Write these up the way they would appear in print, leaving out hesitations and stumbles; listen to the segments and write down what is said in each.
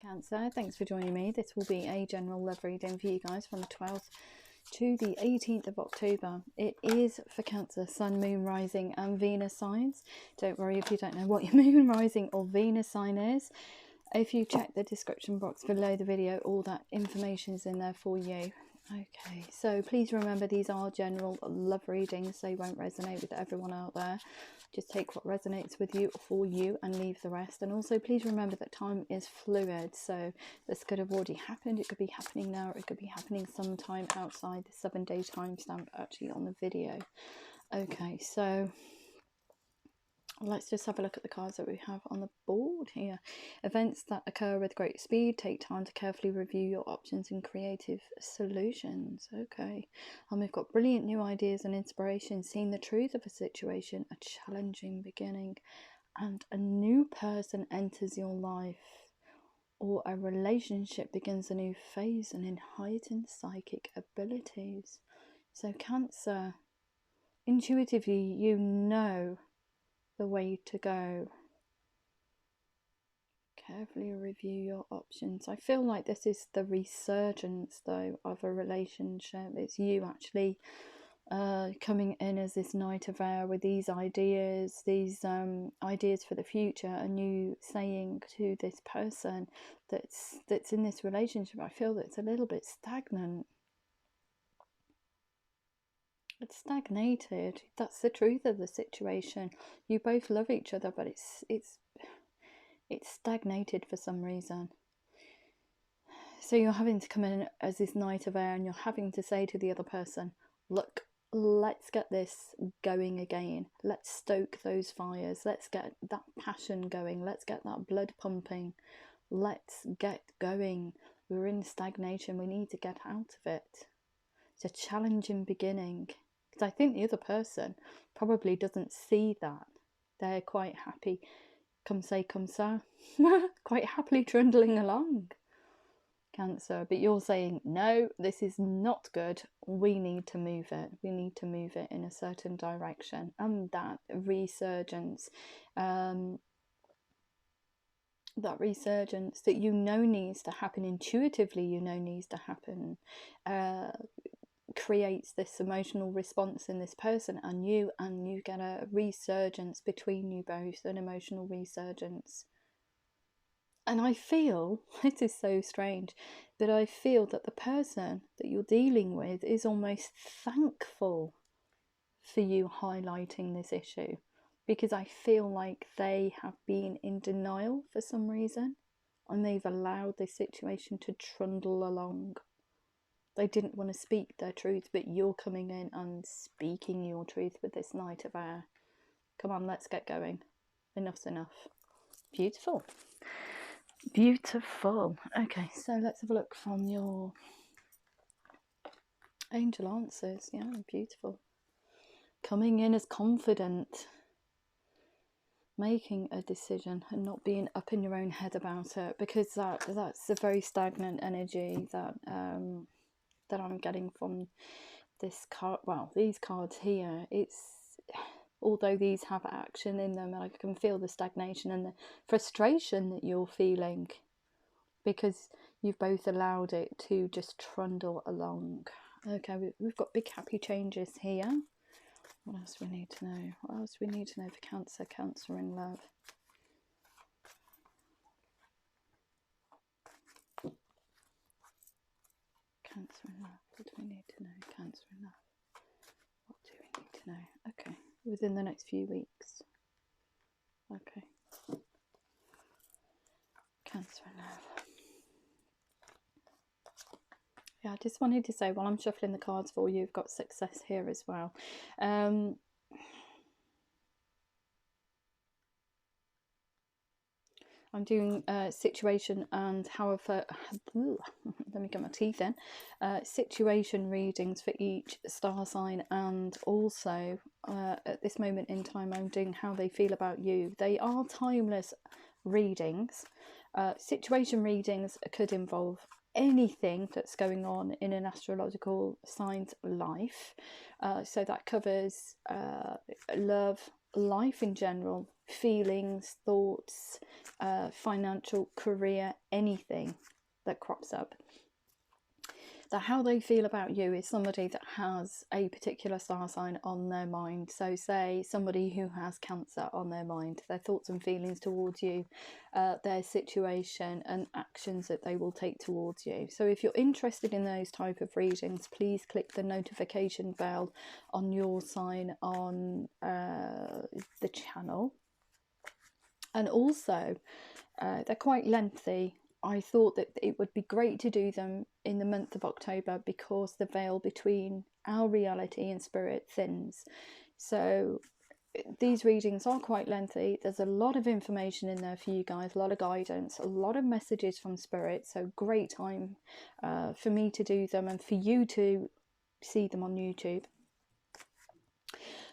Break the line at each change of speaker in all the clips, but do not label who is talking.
Cancer, thanks for joining me. This will be a general love reading for you guys from the 12th to the 18th of October. It is for Cancer, Sun, Moon, Rising and Venus signs. Don't worry if you don't know what your Moon, Rising or Venus sign is. If you check the description box below the video, all that information is in there for you. Okay, so please remember these are general love readings. They won't resonate with everyone out there. Just take what resonates with you for you and leave the rest. And also please remember that time is fluid, so this could have already happened, it could be happening now, it could be happening sometime outside the 7-day timestamp actually on the video. Okay, so let's just have a look at the cards that we have on the board here. Events that occur with great speed. Take time to carefully review your options and creative solutions. Okay. And we've got brilliant new ideas and inspiration. Seeing the truth of a situation. A challenging beginning. And a new person enters your life. Or a relationship begins a new phase and in heightened psychic abilities. So Cancer, intuitively you know the way to go. Carefully review your options. I feel like this is the resurgence though of a relationship. It's you actually coming in as this Knight of Air with these ideas for the future, and you saying to this person that's in this relationship, I feel that it's a little bit stagnant. It's stagnated. That's the truth of the situation. You both love each other, but it's stagnated for some reason. So you're having to come in as this Knight of Air, and you're having to say to the other person, look, let's get this going again. Let's stoke those fires. Let's get that passion going. Let's get that blood pumping. Let's get going. We're in stagnation. We need to get out of it. It's a challenging beginning. Because I think the other person probably doesn't see that. They're quite happy, comme say, comme ça, quite happily trundling along, Cancer. But you're saying, no, this is not good. We need to move it. We need to move it in a certain direction. And that resurgence, that you know needs to happen intuitively, you know needs to happen, creates this emotional response in this person and you get a resurgence between you both, an emotional resurgence. And I feel, it is so strange, but I feel that the person that you're dealing with is almost thankful for you highlighting this issue, because I feel like they have been in denial for some reason and they've allowed this situation to trundle along. They didn't want to speak their truth, but you're coming in and speaking your truth with this Knight of Air. Come on, let's get going. Enough's enough. Beautiful. Beautiful. Okay, so let's have a look from your angel answers. Yeah, beautiful. Coming in as confident. Making a decision and not being up in your own head about it, because that's a very stagnant energy that I'm getting from this card. Well, these cards here, it's, although these have action in them, I can feel the stagnation and the frustration that you're feeling because you've both allowed it to just trundle along. Okay, we've got big happy changes here. What else we need to know? What else we need to know for Cancer? Cancer in love. Cancer in love. What do we need to know? Cancer in love. What do we need to know? Okay, within the next few weeks. Okay. Cancer in love. Yeah, I just wanted to say, while I'm shuffling the cards for you, you've got success here as well. I'm doing situation and however, let me get my teeth in, situation readings for each star sign, and also at this moment in time I'm doing how they feel about you. They are timeless readings. Situation readings could involve anything that's going on in an astrological sign's life. So that covers love, life in general, feelings, thoughts, financial, career, anything that crops up. So how they feel about you is somebody that has a particular star sign on their mind. So say somebody who has Cancer on their mind, their thoughts and feelings towards you, their situation and actions that they will take towards you. So if you're interested in those type of readings, please click the notification bell on your sign on the channel. And also, they're quite lengthy. I thought that it would be great to do them in the month of October because the veil between our reality and spirit thins. So these readings are quite lengthy. There's a lot of information in there for you guys, a lot of guidance, a lot of messages from spirit. So great time for me to do them and for you to see them on YouTube.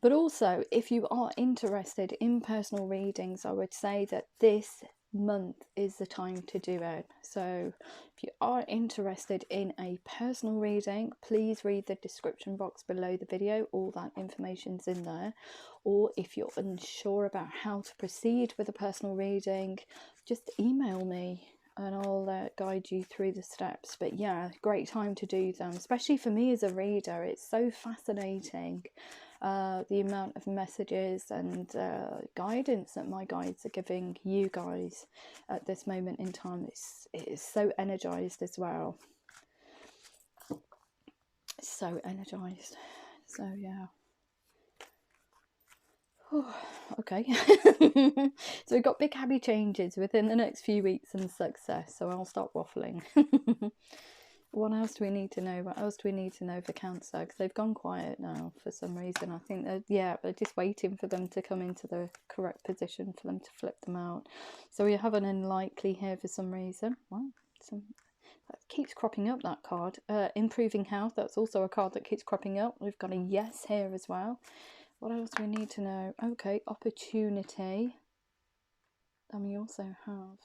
But also, if you are interested in personal readings, I would say that this month is the time to do it. So if you are interested in a personal reading, please read the description box below the video. All that information's in there. Or if you're unsure about how to proceed with a personal reading, just email me and I'll guide you through the steps. But yeah, great time to do them, especially for me as a reader. It's so fascinating, the amount of messages and guidance that my guides are giving you guys at this moment in time. It is so energized as well. So energized. So yeah. Okay. So we've got big happy changes within the next few weeks and success. So I'll stop waffling. What else do we need to know? What else do we need to know for Cancer? Because they've gone quiet now for some reason. I think they're just waiting for them to come into the correct position for them to flip them out. So we have an unlikely here for some reason. Wow, that keeps cropping up, that card. Improving health, that's also a card that keeps cropping up. We've got a yes here as well. What else do we need to know? Okay, opportunity. And we also have...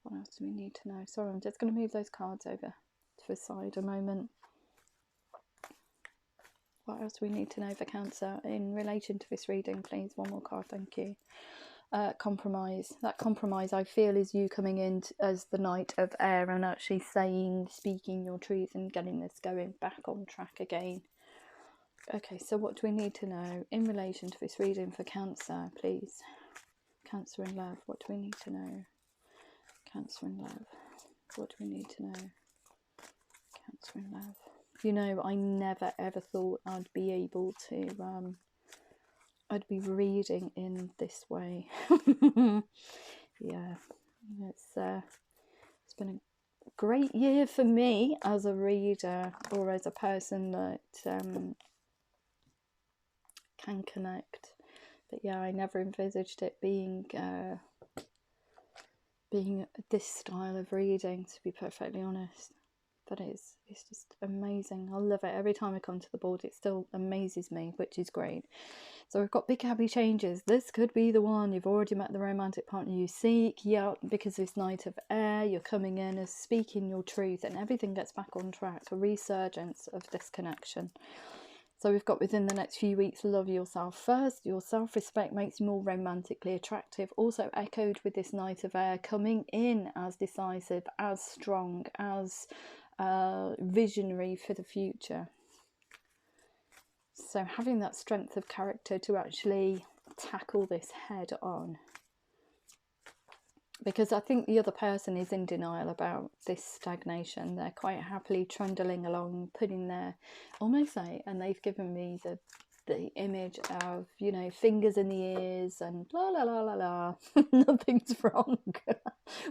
What else do we need to know? Sorry, I'm just going to move those cards over to the side a moment. What else do we need to know for Cancer in relation to this reading, please? One more card, thank you. Compromise. That compromise, I feel, is you coming in as the Knight of Air and actually speaking your truth and getting this going back on track again. Okay, so what do we need to know in relation to this reading for Cancer, please? Cancer in love, what do we need to know? Cancer in love, what do we need to know? Cancer in love. You know, I never ever thought I'd be able to, I'd be reading in this way. Yeah, it's been a great year for me as a reader or as a person that can connect. But yeah, I never envisaged it being this style of reading, to be perfectly honest. But it's just amazing. I love it. Every time I come to the board, it still amazes me, which is great. So we've got big happy changes. This could be the one. You've already met the romantic partner you seek. Yeah, because this Knight of Air, you're coming in as speaking your truth and everything gets back on track. A resurgence of this connection. So we've got within the next few weeks, love yourself first. Your self-respect makes you more romantically attractive. Also echoed with this Knight of Air coming in as decisive, as strong, as visionary for the future. So having that strength of character to actually tackle this head on. Because I think the other person is in denial about this stagnation. They're quite happily trundling along, putting their, almost like, and they've given me the image of, you know, fingers in the ears and la la la la la, nothing's wrong.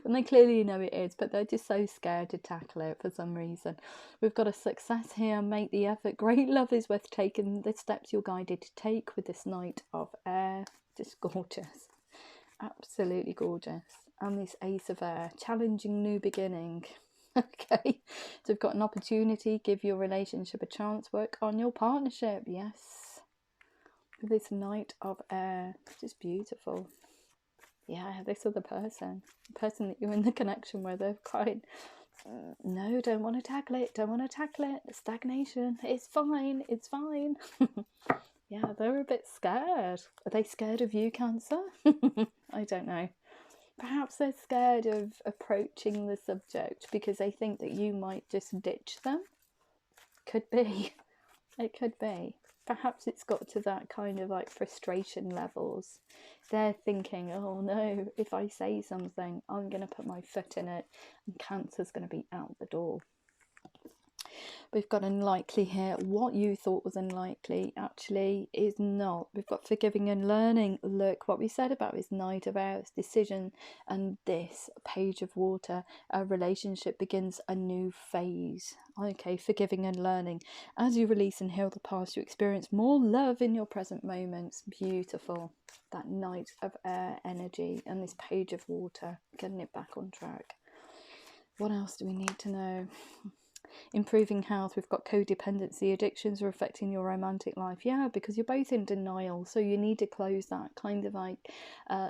When they clearly know it is, but they're just so scared to tackle it for some reason. We've got a success here, make the effort. Great love is worth taking. The steps you're guided to take with this Knight of Air. Just gorgeous. Absolutely gorgeous. And this Ace of Air, challenging new beginning. Okay, so we've got an opportunity, give your relationship a chance, work on your partnership. Yes, with this Knight of Air, just beautiful. Yeah, this other person, the person that you're in the connection with, they're quite, no, don't want to tackle it, don't want to tackle it, stagnation, it's fine, it's fine. Yeah, they're a bit scared. Are they scared of you, Cancer? I don't know. Perhaps they're scared of approaching the subject because they think that you might just ditch them. Could be. It could be. Perhaps it's got to that kind of like frustration levels. They're thinking, oh no, if I say something, I'm going to put my foot in it and Cancer's going to be out the door. We've got unlikely here. What you thought was unlikely actually is not. We've got forgiving and learning. Look what we said about this Knight of Hours, decision, and this Page of Water. A relationship begins a new phase. Okay, forgiving and learning. As you release and heal the past, you experience more love in your present moments. Beautiful. That Knight of Air energy and this Page of Water, getting it back on track. What else do we need to know? Improving health. We've got codependency. Addictions are affecting your romantic life. Yeah, because you're both in denial, so you need to close that kind of like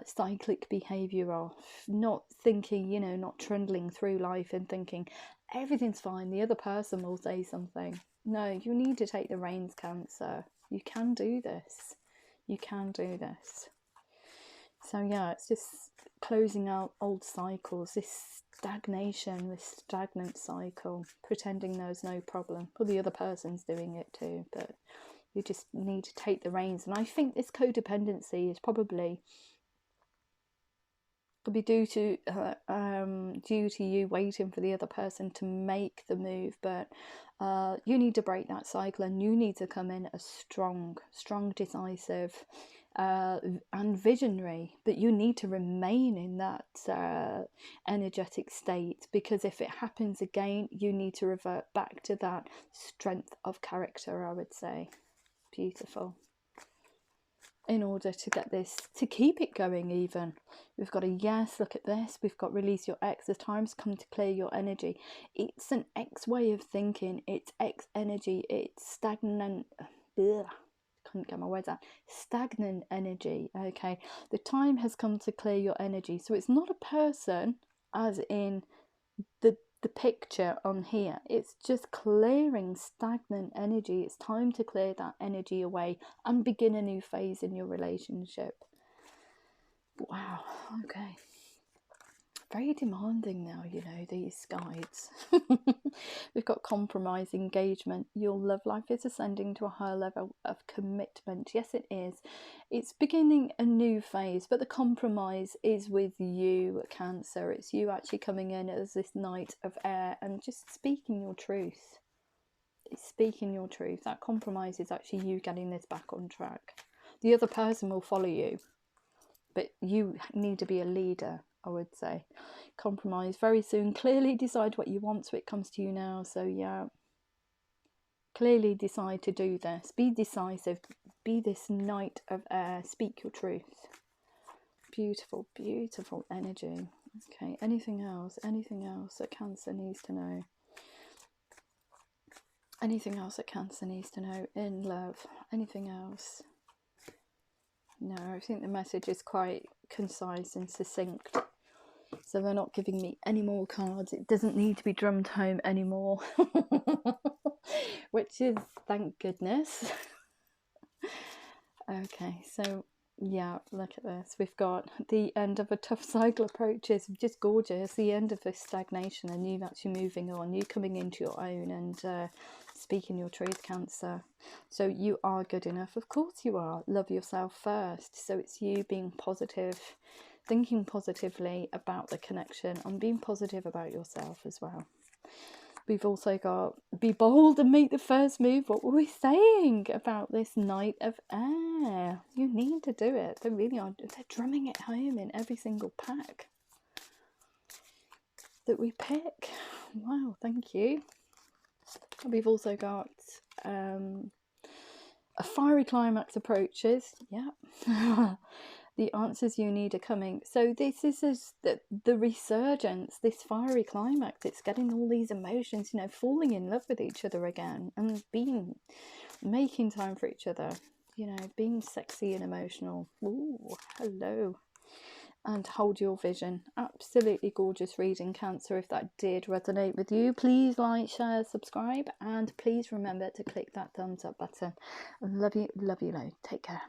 cyclic behavior off. Not thinking, you know, not trundling through life and thinking everything's fine, the other person will say something. No, you need to take the reins, Cancer. You can do this. You can do this. So yeah, it's just closing out old cycles, this stagnation, this stagnant cycle, pretending there's no problem. Well, the other person's doing it too, but you just need to take the reins. And I think this codependency is probably could be due to you waiting for the other person to make the move, but you need to break that cycle, and you need to come in as strong, decisive, and visionary. But you need to remain in that energetic state, because if it happens again, you need to revert back to that strength of character, I would say. Beautiful. In order to get this, to keep it going even. We've got a yes, look at this. We've got release your X. The time's come to clear your energy. It's an X way of thinking. It's X energy. It's stagnant. Ugh, couldn't get my words out. Stagnant energy. Okay. The time has come to clear your energy. So it's not a person as in the picture on here. It's just clearing stagnant energy. It's time to clear that energy away and begin a new phase in your relationship. Wow. Okay. Very demanding now, you know, these guides. We've got compromise, engagement. Your love life is ascending to a higher level of commitment. Yes, it is. It's beginning a new phase, but the compromise is with you, Cancer. It's you actually coming in as this Knight of Air and just speaking your truth. It's speaking your truth. That compromise is actually you getting this back on track. The other person will follow you, but you need to be a leader, I would say. Compromise very soon. Clearly decide what you want, so it comes to you now. So yeah, clearly decide to do this. Be decisive. Be this Knight of Air. Speak your truth. Beautiful, beautiful energy. Okay, anything else? Anything else that Cancer needs to know? Anything else that Cancer needs to know in love? Anything else? No, I think the message is quite concise and succinct. So they're not giving me any more cards. It doesn't need to be drummed home anymore. Which is, thank goodness. Okay, so yeah, look at this. We've got the end of a tough cycle approaches. Just gorgeous. The end of this stagnation and you actually moving on. You coming into your own and speaking your truth, Cancer. So you are good enough. Of course you are. Love yourself first. So it's you being positive, thinking positively about the connection and being positive about yourself as well. We've also got be bold and make the first move. What were we saying about this Knight of Air? You need to do it. They really are. They're drumming it home in every single pack that we pick. Wow, thank you. We've also got a fiery climax approaches. Yeah. The answers you need are coming. So this is the resurgence, this fiery climax. It's getting all these emotions, you know, falling in love with each other again and making time for each other, you know, being sexy and emotional. Ooh, hello. and hold your vision. Absolutely gorgeous reading, Cancer. If that did resonate with you, please like, share, subscribe, and please remember to click that thumbs up button. Love you loads. Take care.